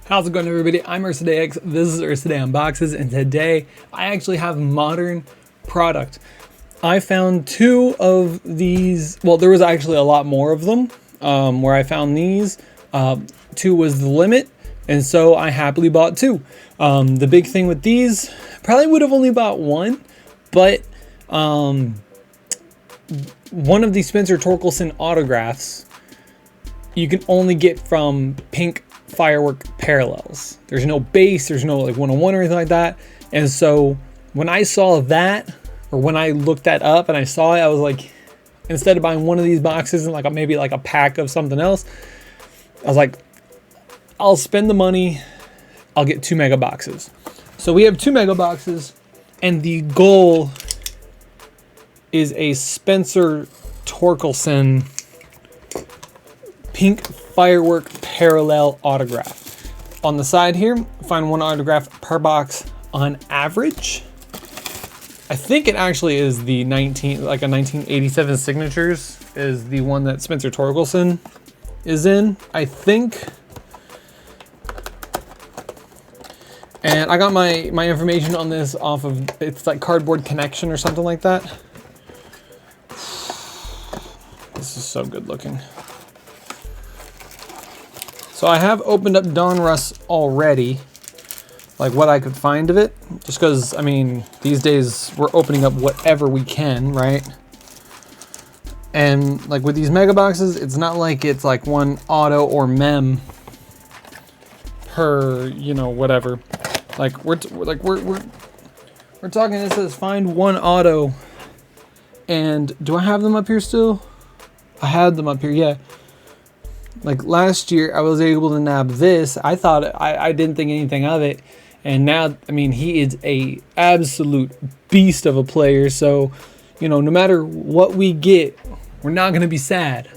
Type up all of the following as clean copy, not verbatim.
How's it going, everybody? I'm UrsidaeX. This is UrsidaeUnboXes, and today I actually have modern product. I found two of these. Well, there was actually a lot more of them. Where I found these, two was the limit, and so I happily bought two. The big thing with these, probably would have only bought one, but one of the Spencer Torkelson autographs you can only get from pink Firework parallels. There's no base, there's no like 101 or anything like that. And so when I saw that, or when I looked that up and I saw it, I was like, instead of buying one of these boxes and like maybe like a pack of something else, I was like, I'll spend the money, I'll get 2 mega boxes. So we have 2 mega boxes, and the goal is a Spencer Torkelson pink Firework parallel autograph. On the side here, find one autograph per box on average. I think it actually is the 1987 signatures is the one that Spencer Torkelson is in, I think. And I got my information on this off of, it's like Cardboard Connection or something like that. This is so good looking. So I have opened up Donruss already, like what I could find of it, just because, I mean, these days we're opening up whatever we can, right? And like with these mega boxes, it's not like it's like one auto or mem per, you know, whatever. Like we're talking, it says find one auto, and do I have them up here still? I had them up here, yeah. Like last year, I was able to nab this. I thought I didn't think anything of it, and now, I mean, he is a absolute beast of a player. So, you know, no matter what we get, we're not gonna be sad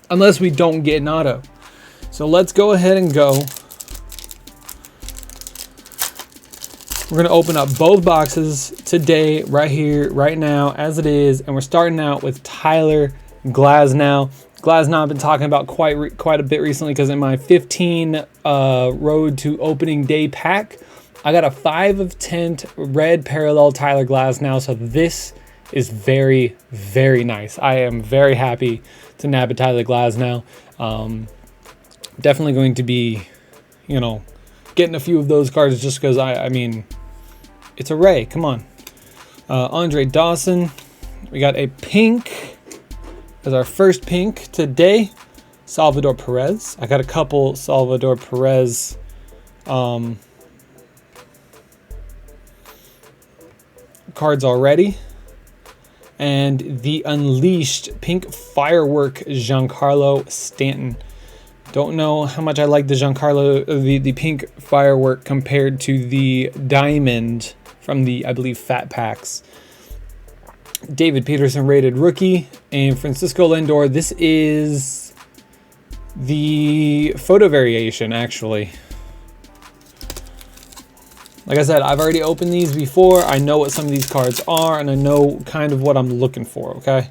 unless we don't get an auto. So let's go ahead and go. We're gonna open up both boxes today, right here, right now, as it is, and we're starting out with Tyler Glasnow. Glasnow I've been talking about quite a bit recently, because in my 15 Road to Opening Day pack, I got a 5 of 10 red parallel Tyler Glasnow. So this is very, very nice. I am very happy to nab a Tyler Glasnow. Definitely going to be, you know, getting a few of those cards just because I mean, it's a Ray. Come on. Andre Dawson. We got a pink as our first pink today. Salvador Perez. I got a couple Salvador Perez cards already. And the Unleashed pink Firework Giancarlo Stanton. Don't know how much I like the Giancarlo, the pink Firework compared to the Diamond from the, I believe, Fat Packs. David Peterson rated rookie, and Francisco Lindor. This is the photo variation, actually. Like I said, I've already opened these before. I know what some of these cards are, and I know kind of what I'm looking for, okay?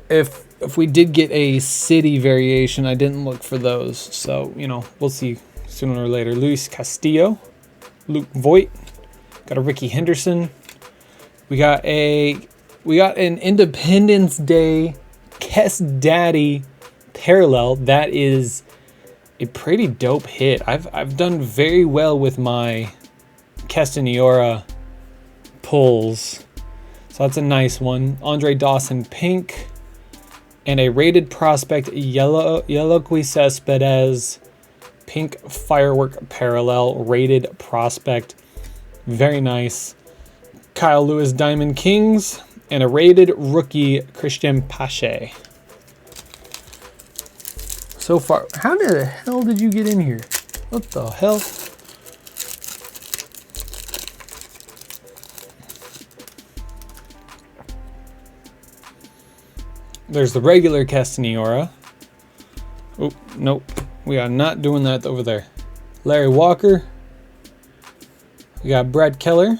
If we did get a city variation, I didn't look for those. So, you know, we'll see sooner or later. Luis Castillo, Luke Voigt, got a Ricky Henderson. We got an Independence Day Kess Daddy parallel. That is a pretty dope hit. I've done very well with my Castanora pulls. So that's a nice one. Andre Dawson pink. And a rated prospect Yellow Cespedes pink Firework parallel rated prospect. Very nice. Kyle Lewis Diamond Kings, and a rated rookie Christian Pache. So far, how the hell did you get in here? What the hell? There's the regular Castanora. Oh, nope. We are not doing that over there. Larry Walker. We got Brad Keller.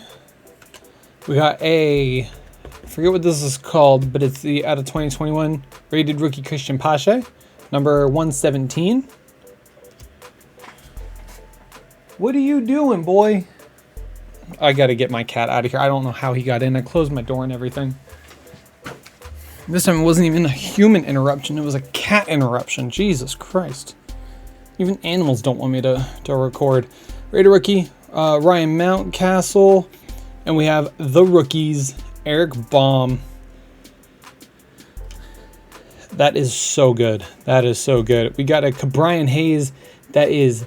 We got a, I forget what this is called, but it's the out of 2021 rated rookie Christian Pache, number 117. What are you doing, boy? I gotta get my cat out of here. I don't know how he got in. I closed my door and everything. This time it wasn't even a human interruption. It was a cat interruption. Jesus Christ. Even animals don't want me to record. Raider rookie, Ryan Mountcastle. And we have the rookies, Eric Baum. That is so good. That is so good. We got a Brian Hayes that is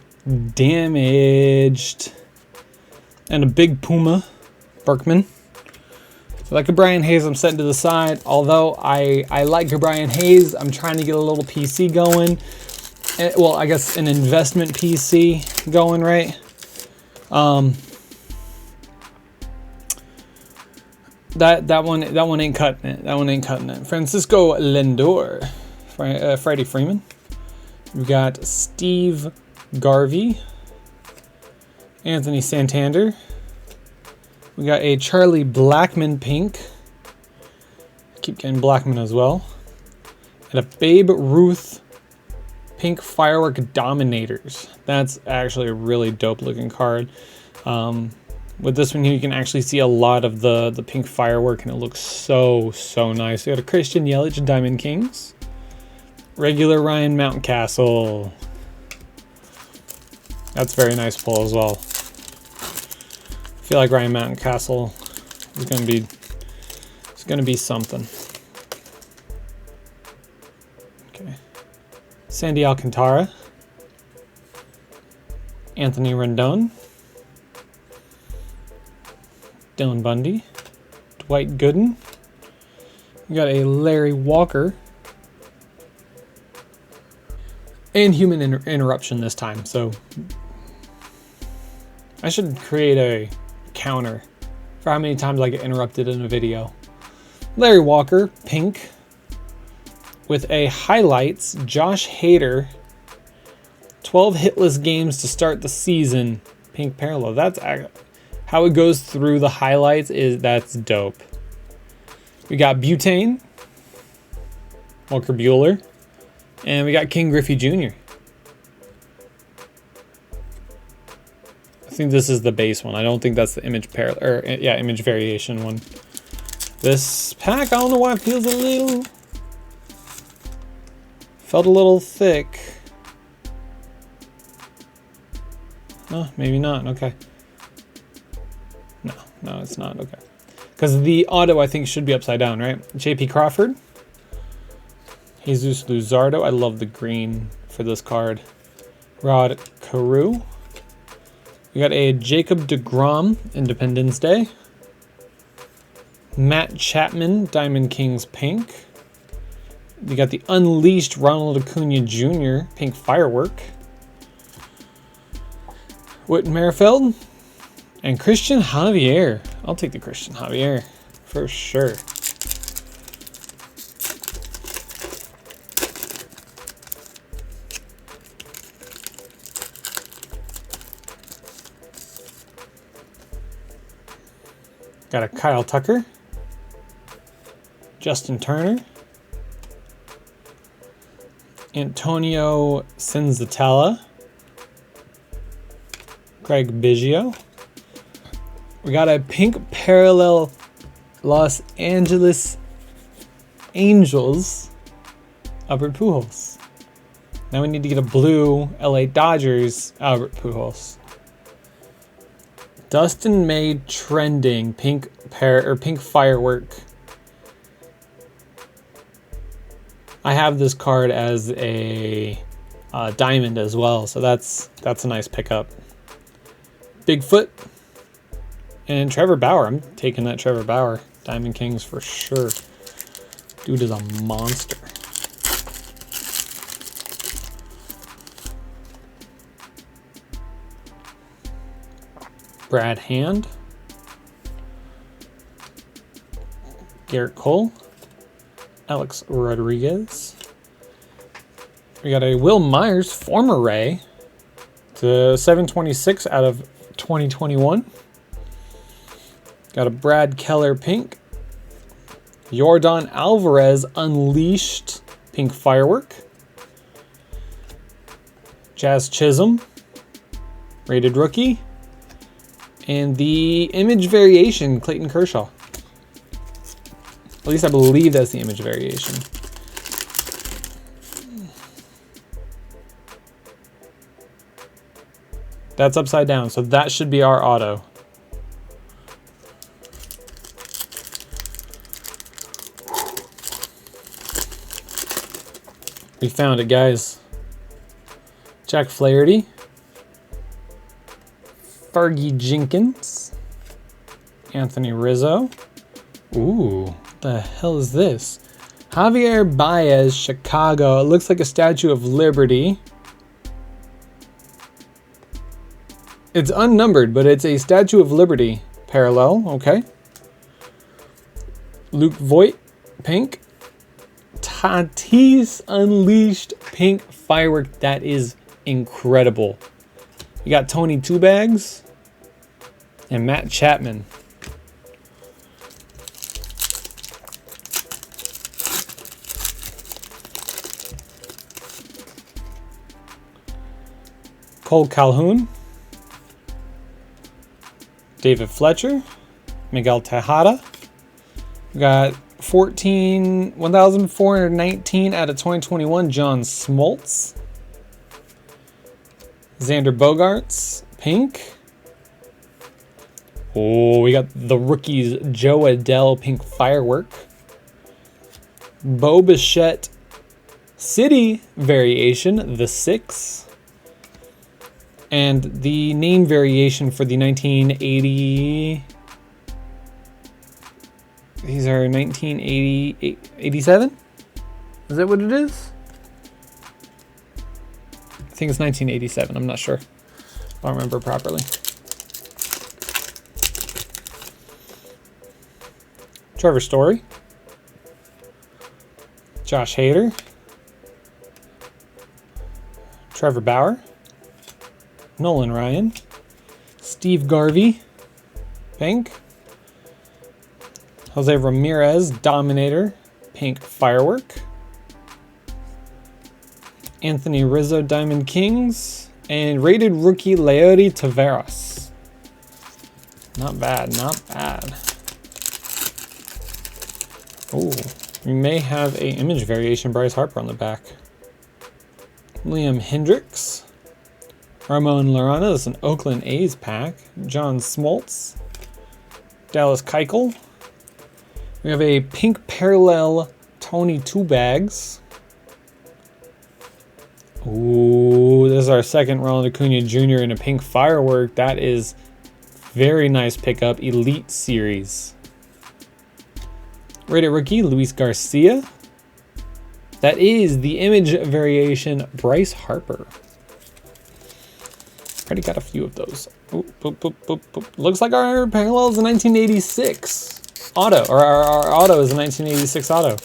damaged. And a big Puma, Berkman. So like a Brian Hayes, I'm setting to the side. Although I like a Brian Hayes, I'm trying to get a little PC going. Well, I guess an investment PC going, right? That one ain't cutting it. That one ain't cutting it. Francisco Lindor, Freddie Freeman. We got Steve Garvey, Anthony Santander. We got a Charlie Blackmon pink. Keep getting Blackmon as well. And a Babe Ruth pink Firework Dominators. That's actually a really dope looking card. With this one here, you can actually see a lot of the pink firework, and it looks so nice. We got a Christian Yelich Diamond Kings. Regular Ryan Mountcastle. That's a very nice pull as well. I feel like Ryan Mountcastle is gonna be something. Okay. Sandy Alcantara. Anthony Rendon. Dylan Bundy. Dwight Gooden. We got a Larry Walker. And human interruption this time, so I should create a counter for how many times I get interrupted in a video. Larry Walker, pink, with a highlights, Josh Hader, 12 hitless games to start the season, pink parallel. That's how it goes through the highlights, that's dope. We got Butane, Walker Buehler, and we got King Griffey Jr. I think this is the base one. I don't think that's the image image variation one. This pack, I don't know why it feels felt a little thick. Oh, maybe not. Okay. No, it's not. Okay. Because the auto, I think, should be upside down, right? JP Crawford. Jesus Luzardo. I love the green for this card. Rod Carew. We got a Jacob deGrom, Independence Day. Matt Chapman, Diamond Kings pink. We got the Unleashed Ronald Acuna Jr., pink Firework. Whit Merrifield. And Christian Javier. I'll take the Christian Javier for sure. Got a Kyle Tucker. Justin Turner. Antonio Senzatella. Craig Biggio. We got a pink parallel Los Angeles Angels Albert Pujols. Now we need to get a blue LA Dodgers Albert Pujols. Dustin May trending pink Firework. I have this card as a diamond as well, so that's a nice pickup. Bigfoot. And Trevor Bauer. I'm taking that Trevor Bauer. Diamond Kings for sure. Dude is a monster. Brad Hand. Garrett Cole. Alex Rodriguez. We got a Will Myers, former Ray, to 726 out of 2021. Got a Brad Keller pink. Yordan Alvarez Unleashed pink Firework. Jazz Chisholm. Rated rookie. And the image variation, Clayton Kershaw. At least I believe that's the image variation. That's upside down, so that should be our auto. We found it, guys. Jack Flaherty. Fergie Jenkins. Anthony Rizzo. Ooh, what the hell is this? Javier Baez, Chicago. It looks like a Statue of Liberty. It's unnumbered, but it's a Statue of Liberty parallel. Okay. Luke Voigt, pink. Tatis Unleashed, pink Firework. That is incredible. We got Tony Two Bags and Matt Chapman. Cole Calhoun. David Fletcher. Miguel Tejada. We got 1,419 out of 2021, John Smoltz. Xander Bogaerts, pink. Oh, we got the rookies, Joe Adell, pink Firework. Bo Bichette, City variation, the 6. And the name variation for the 1980... These are 1987? Is that what it is? I think it's 1987. I'm not sure. I don't remember properly. Trevor Story. Josh Hader. Trevor Bauer. Nolan Ryan. Steve Garvey. Pink. Jose Ramirez, Dominator, pink Firework. Anthony Rizzo, Diamond Kings. And rated rookie, Leody Taveras. Not bad, not bad. Oh, we may have a image variation, Bryce Harper on the back. Liam Hendricks. Ramon Lorana, that's an Oakland A's pack. John Smoltz. Dallas Keuchel. We have a pink parallel Tony Two Bags. Ooh, this is our second Ronald Acuna Jr. in a pink Firework. That is very nice pickup. Elite Series. Rated rookie, Luis Garcia. That is the image variation, Bryce Harper. Already got a few of those. Ooh, boop, boop, boop, boop. Looks like our parallel is a 1986 auto, or our auto is a 1986 auto.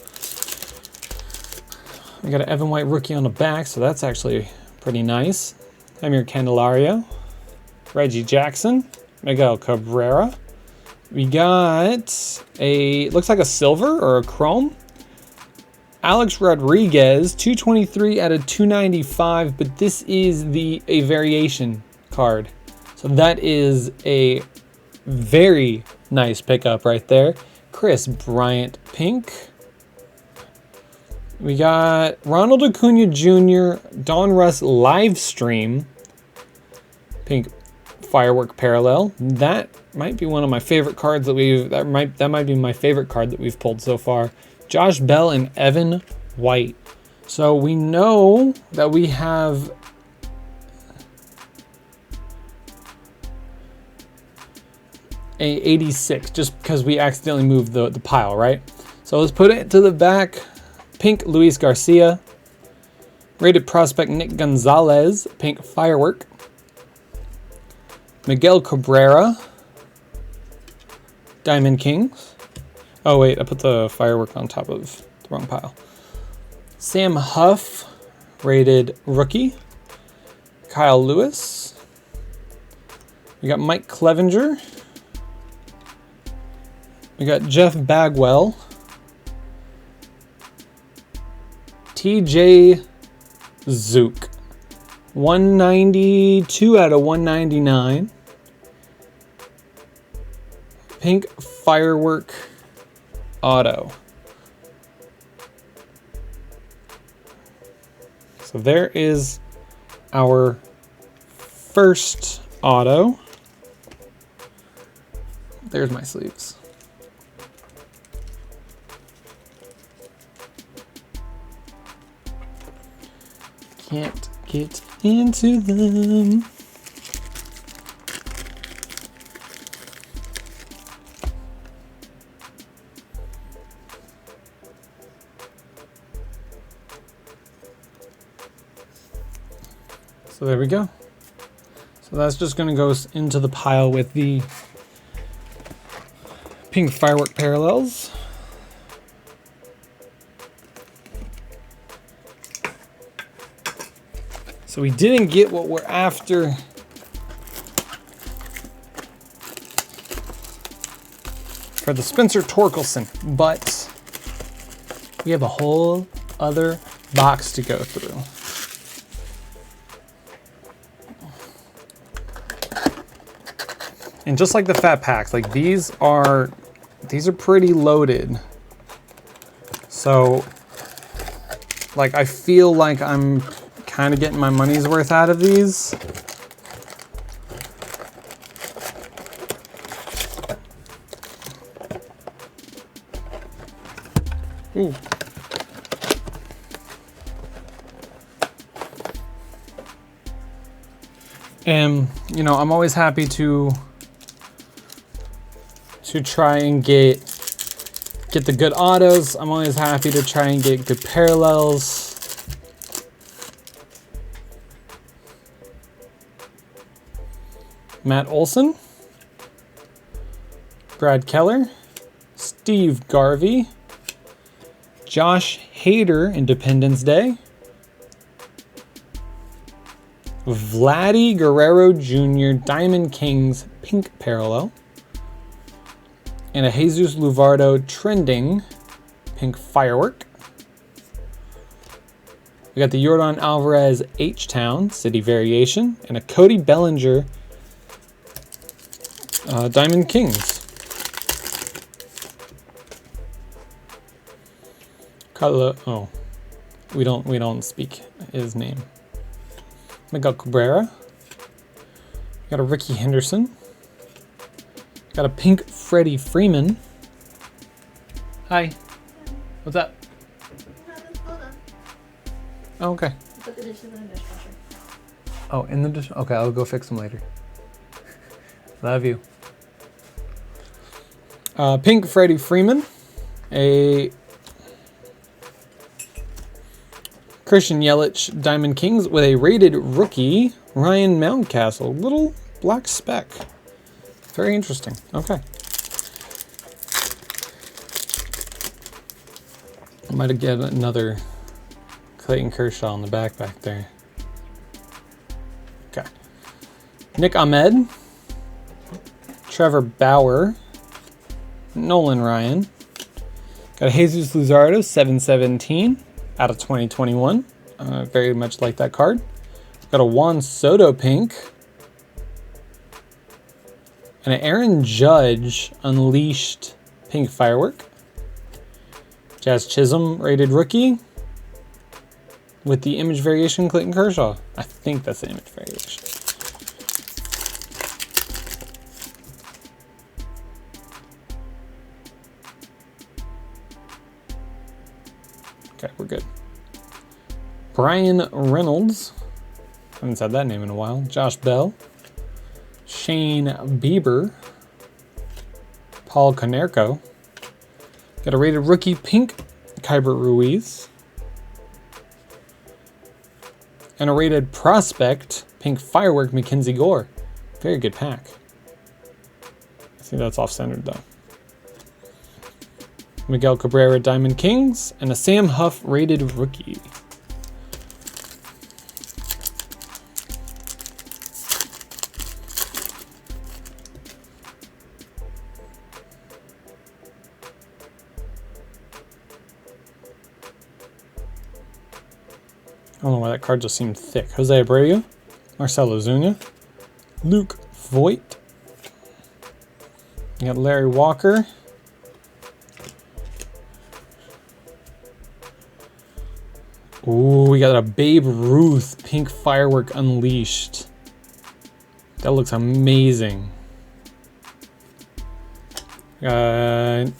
We got an Evan White rookie on the back, so that's actually pretty nice. Emir Candelario, Reggie Jackson, Miguel Cabrera. We got a, looks like a silver or a chrome. Alex Rodriguez, 223 out of 295, but this is a variation card. So that is a very nice pickup right there. Chris Bryant, pink. We got Ronald Acuna Jr. Donruss live stream, pink Firework parallel. That might be one of my favorite cards that that might be my favorite card that we've pulled so far. Josh Bell and Evan White. So we know that we have a 86 just because we accidentally moved the pile, right? So let's put it to the back. Pink Luis Garcia. Rated prospect Nick Gonzalez, pink Firework. Miguel Cabrera, Diamond Kings. Oh wait, I put the Firework on top of the wrong pile. Sam Huff, rated rookie. Kyle Lewis. We got Mike Clevenger. We got Jeff Bagwell. TJ Zook. 192 out of 199. Pink Firework auto. So there is our first auto. There's my sleeves. Can't get into them. So there we go. So that's just going to go into the pile with the Pink Firework parallels. So we didn't get what we're after for the Spencer Torkelson, but we have a whole other box to go through. And just like the fat packs, like these are pretty loaded. So like I feel like I'm kind of getting my money's worth out of these. Ooh. And you know, I'm always happy to try and get the good autos. I'm always happy to try and get good parallels. Matt Olson, Brad Keller, Steve Garvey, Josh Hader, Independence Day, Vladdy Guerrero Jr., Diamond Kings, Pink Parallel, and a Jesus Luvardo Trending, Pink Firework. We got the Yordan Alvarez H-Town, City Variation, and a Cody Bellinger, Diamond Kings. Oh, we don't speak his name. Miguel Cabrera. Got a Ricky Henderson. Got a pink Freddie Freeman. Hi. What's up? Oh, okay. Put the dishes in the dishwasher. Oh, in the dish? Okay, I'll go fix them later. Love you. Pink Freddie Freeman. A Christian Yelich Diamond Kings with a rated rookie, Ryan Mountcastle. Little black speck. Very interesting. Okay. I might have get another Clayton Kershaw on the back there. Okay. Nick Ahmed. Trevor Bauer. Nolan Ryan. Got a Jesus Luzardo 717 out of 2021. Very much like that card. Got a Juan Soto pink. And an Aaron Judge Unleashed Pink Firework. Jazz Chisholm rated rookie. With the image variation Clayton Kershaw. I think that's the image variation. Okay, we're good. Brian Reynolds. Haven't said that name in a while. Josh Bell. Shane Bieber. Paul Konerko. Got a rated rookie pink Kyber Ruiz. And a rated prospect pink Firework Mackenzie Gore. Very good pack. I think that's off-centered though. Miguel Cabrera Diamond Kings, and a Sam Huff rated rookie. I don't know why that card just seemed thick. Jose Abreu, Marcelo Zuna, Luke Voigt. You got Larry Walker. Ooh, we got a Babe Ruth Pink Firework Unleashed. That looks amazing. And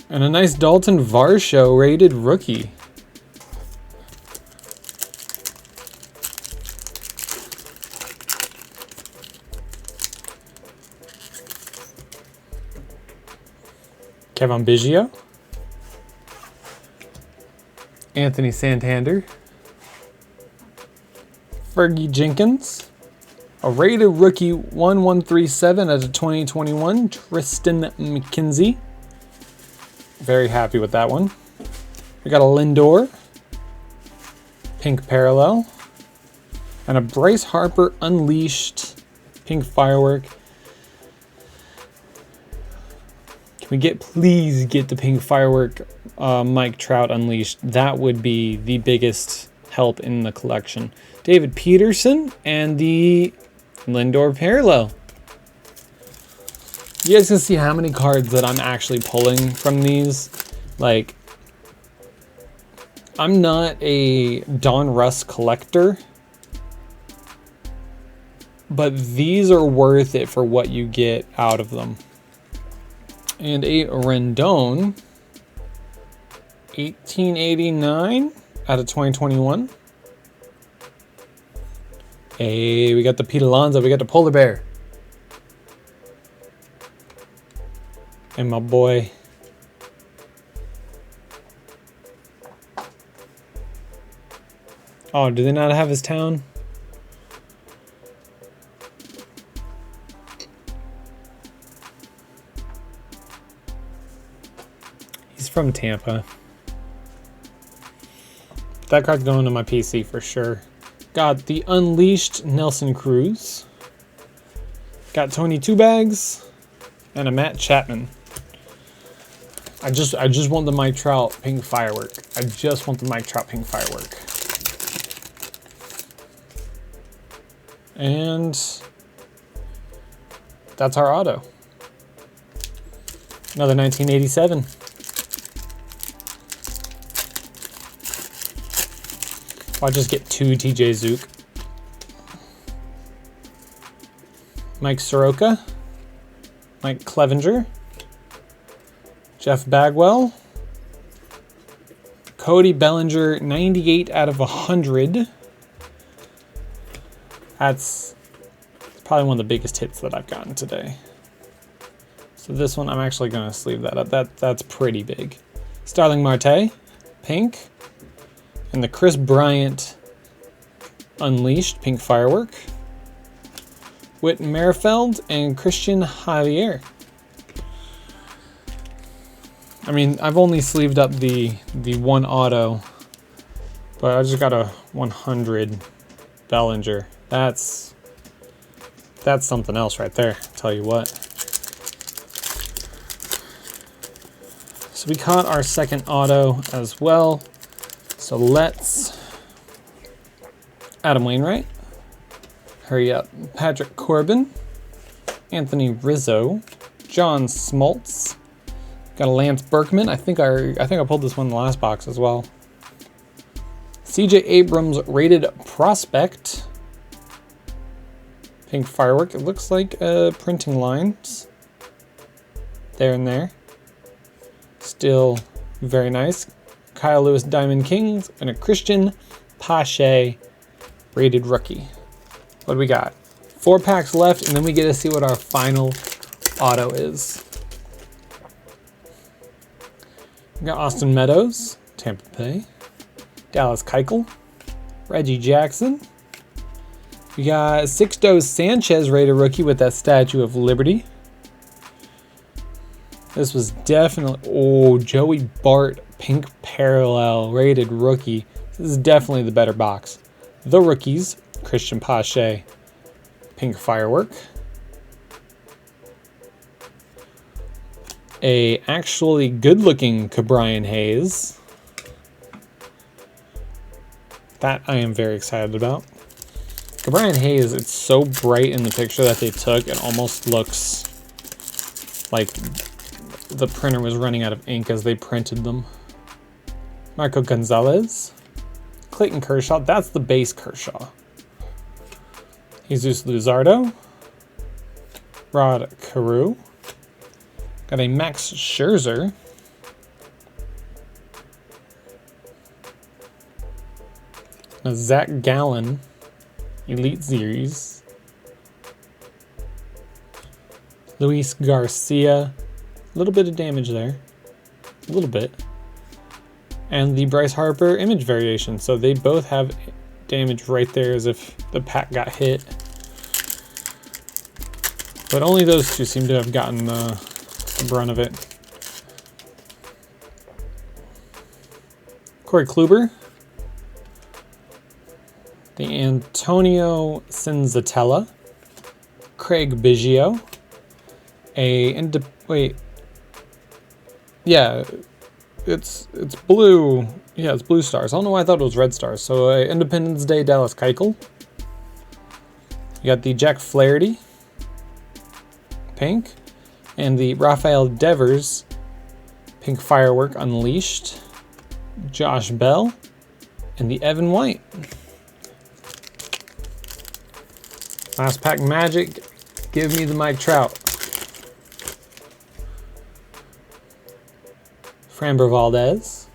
a nice Dalton Varsho rated rookie. Kevin Biggio. Anthony Santander. Fergie Jenkins. A rated rookie 1137 out of 2021. Tristan McKenzie. Very happy with that one. We got a Lindor. Pink Parallel. And a Bryce Harper Unleashed Pink Firework. Can we please get the Pink Firework Mike Trout Unleashed? That would be the biggest help in the collection. David Peterson and the Lindor Parallel. You guys can see how many cards that I'm actually pulling from these. Like, I'm not a Donruss collector, but these are worth it for what you get out of them. And a Rendon, 1889 out of 2021. Hey, we got the Pete Alonso, we got the Polar Bear. And my boy. Oh, do they not have his town? He's from Tampa. That card's going to my PC for sure. Got the Unleashed Nelson Cruz. Got Tony Two Bags and a Matt Chapman. I just want the Mike Trout Pink Firework. I just want the Mike Trout Pink Firework. And that's our auto. Another 1987. I'll just get 2 TJ Zook. Mike Soroka. Mike Clevenger. Jeff Bagwell. Cody Bellinger, 98 out of 100. That's probably one of the biggest hits that I've gotten today. So this one, I'm actually going to sleeve that up. That's pretty big. Starling Marte, pink. And the Chris Bryant Unleashed Pink Firework. Whit Merrifield and Christian Javier. I mean, I've only sleeved up the one auto, but I just got a 100 Bellinger. That's something else right there, I'll tell you what. So we caught our second auto as well. So let's Adam Wainwright, hurry up, Patrick Corbin, Anthony Rizzo, John Smoltz, got a Lance Berkman. I think I pulled this one in the last box as well. CJ Abrams rated prospect, Pink Firework. It looks like printing lines there and there. Still very nice. Kyle Lewis Diamond Kings and a Christian Pache rated rookie. What do we got? 4 packs left, and then we get to see what our final auto is. We got Austin Meadows, Tampa Bay. Dallas Keuchel, Reggie Jackson. We got Sixto Sanchez rated rookie with that Statue of Liberty. This was definitely, Joey Bart Pink Parallel rated rookie. This is definitely the better box. The rookies, Christian Pache Pink Firework. A actually good looking Cabrian Hayes. That I am very excited about. Brian Hayes, it's so bright in the picture that they took, it almost looks like the printer was running out of ink as they printed them. Marco Gonzalez, Clayton Kershaw, that's the base Kershaw. Jesus Luzardo, Rod Carew, got a Max Scherzer, a Zach Gallen, Elite Series, Luis Garcia, a little bit of damage there, a little bit, and the Bryce Harper image variation. So they both have damage right there as if the pack got hit. But only those two seem to have gotten the brunt of it. Corey Kluber, the Antonio Cinzatella, Craig Biggio, it's blue. Yeah, it's blue stars. I don't know why I thought it was red stars. So Independence Day Dallas Keuchel. You got the Jack Flaherty, pink, and the Rafael Devers, pink Firework Unleashed, Josh Bell, and the Evan White. Last pack Magic, give me the Mike Trout. Framber Valdez,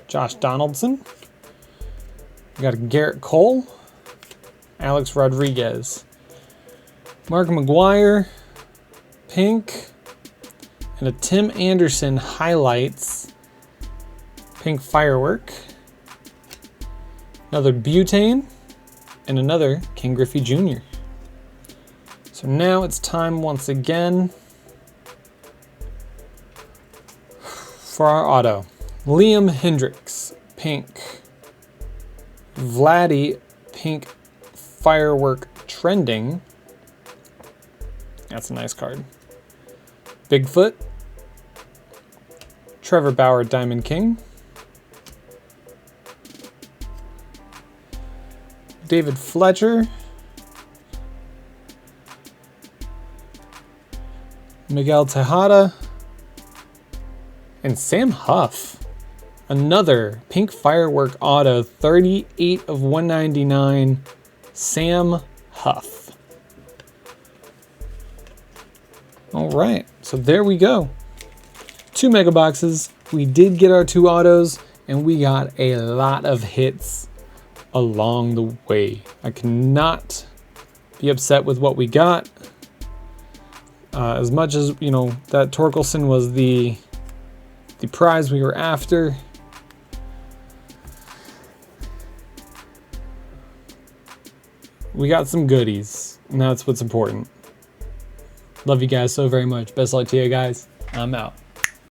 Josh Donaldson, we got a Garrett Cole, Alex Rodriguez, Mark McGuire, pink, and a Tim Anderson Highlights, pink Firework, another Butane, and another King Griffey Jr. So now it's time once again for our auto. Liam Hendricks, pink. Vladdy, pink Firework Trending. That's a nice card. Bigfoot. Trevor Bauer, Diamond King. David Fletcher. Miguel Tejada, and Sam Huff. Another pink Firework auto, 38 of 199, Sam Huff. All right, so there we go. 2 mega boxes. We did get our 2 autos, and we got a lot of hits along the way. I cannot be upset with what we got. As much as, you know, that Torkelson was the prize we were after, we got some goodies, and that's what's important. Love you guys so very much. Best luck to you guys. I'm out.